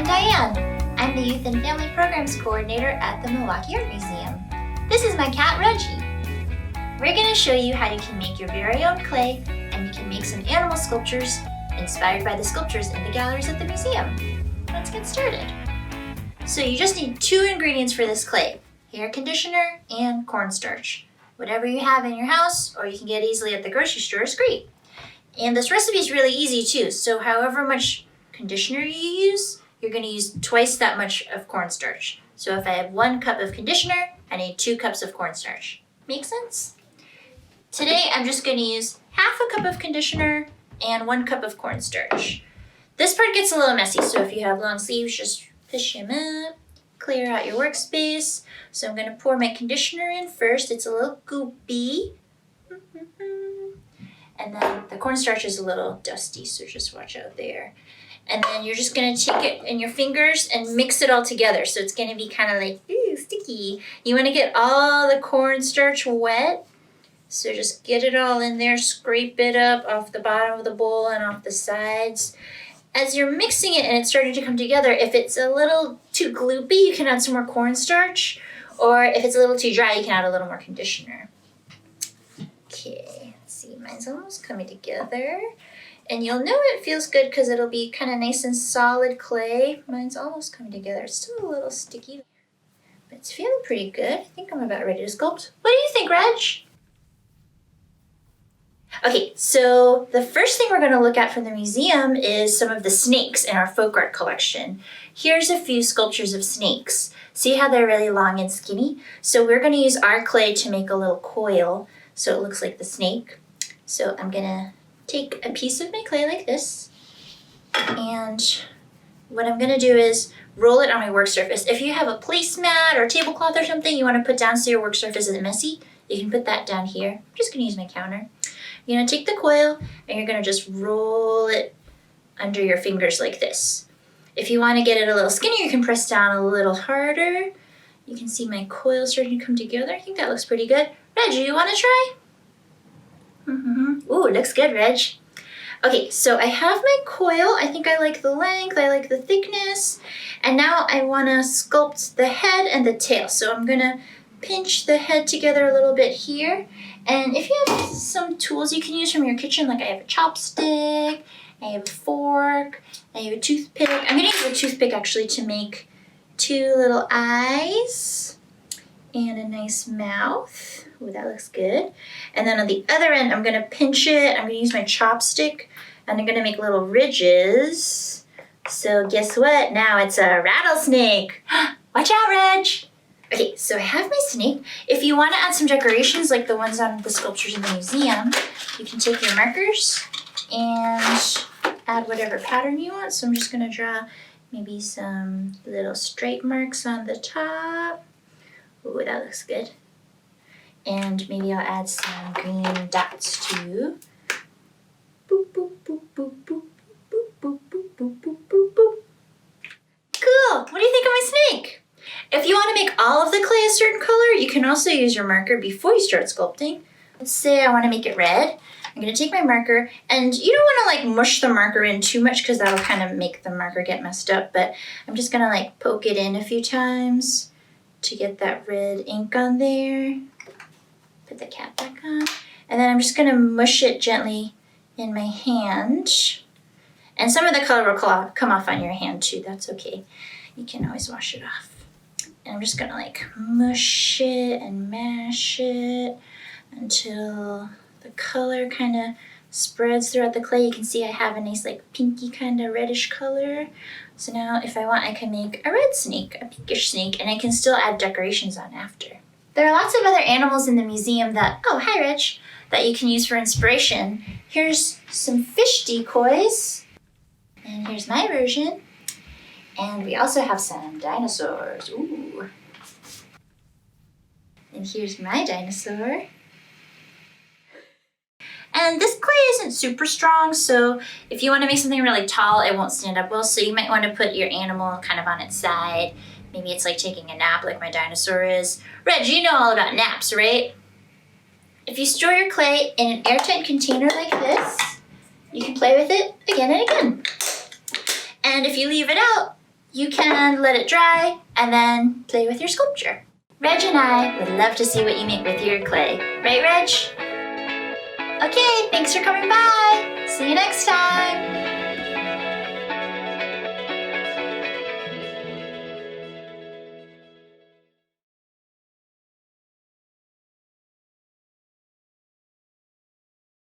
Diane. I'm the Youth and Family Programs Coordinator at the Milwaukee Art Museum. This is my cat, Reggie. We're going to show you how you can make your very own clay, and you can make some animal sculptures inspired by the sculptures in the galleries at the museum. Let's get started. So you just need 2 ingredients for this clay: hair conditioner and cornstarch. Whatever you have in your house, or you can get easily at the grocery store, is great. And this recipe is really easy too, so however much conditioner you use, you're going to use twice that much of cornstarch. So if I have 1 cup of conditioner, I need 2 cups of cornstarch. Make sense? Today I'm just going to use half a cup of conditioner and 1 cup of cornstarch. This part gets a little messy, so if you have long sleeves, just push them up, clear out your workspace. So I'm going to pour my conditioner in first. It's a little goopy. And then the cornstarch is a little dusty, so just watch out there. And then you're just going to take it in your fingers and mix it all together. So it's going to be kind of like, ooh, sticky. You want to get all the cornstarch wet. So just get it all in there, scrape it up off the bottom of the bowl and off the sides. As you're mixing it and it's starting to come together, if it's a little too gloopy, you can add some more cornstarch. Or if it's a little too dry, you can add a little more conditioner. Okay, let's see, mine's almost coming together. And you'll know it feels good because it'll be kind of nice and solid clay. Mine's almost coming together. It's still a little sticky, but it's feeling pretty good. I think I'm about ready to sculpt. What do you think, Reg? Okay, so the first thing we're going to look at from the museum is some of the snakes in our folk art collection. Here's a few sculptures of snakes. See how they're really long and skinny? So we're going to use our clay to make a little coil so it looks like the snake. So I'm going to take a piece of my clay like this, and what I'm going to do is roll it on my work surface. If you have a placemat or a tablecloth or something you want to put down so your work surface isn't messy, you can put that down here. I'm just going to use my counter. You're going to take the coil and you're going to just roll it under your fingers like this. If you want to get it a little skinnier, you can press down a little harder. You can see my coil starting to come together. I think that looks pretty good. Reg, you want to try? Ooh, looks good, Reg. Okay, so I have my coil. I think I like the length, I like the thickness. And now I want to sculpt the head and the tail. So I'm going to pinch the head together a little bit here. And if you have some tools you can use from your kitchen, like I have a chopstick, I have a fork, I have a toothpick. I'm going to use a toothpick actually to make 2 little eyes and a nice mouth. Ooh, that looks good. And then on the other end, I'm going to pinch it. I'm going to use my chopstick, and I'm going to make little ridges. So guess what? Now it's a rattlesnake. Watch out, Reg. Okay, so I have my snake. If you want to add some decorations like the ones on the sculptures in the museum, you can take your markers and add whatever pattern you want. So I'm just going to draw maybe some little stripe marks on the top. Ooh, that looks good. And maybe I'll add some green dots too. Boop, boop, boop, boop, boop, boop, boop, boop, boop, boop, boop, boop. Cool! What do you think of my snake? If you want to make all of the clay a certain color, you can also use your marker before you start sculpting. Let's say I want to make it red. I'm going to take my marker, and you don't want to like mush the marker in too much because that'll kind of make the marker get messed up, but I'm just going to like poke it in a few times to get that red ink on there. Put the cap back on. And then I'm just going to mush it gently in my hand. And some of the color will come off on your hand too. That's okay. You can always wash it off. And I'm just going to like mush it and mash it until the color kind of spreads throughout the clay. You can see I have a nice like pinky kind of reddish color. So now if I want, I can make a red snake, a pinkish snake, and I can still add decorations on after. There are lots of other animals in the museum that, oh, hi, Reg, that you can use for inspiration. Here's some fish decoys, and here's my version. And we also have some dinosaurs. Ooh. And here's my dinosaur. And this clay isn't super strong, so if you want to make something really tall, it won't stand up well. So you might want to put your animal kind of on its side. Maybe it's like taking a nap like my dinosaur is. Reg, you know all about naps, right? If you store your clay in an airtight container like this, you can play with it again and again. And if you leave it out, you can let it dry and then play with your sculpture. Reg and I would love to see what you make with your clay. Right, Reg? Okay, thanks for coming by. See you next time.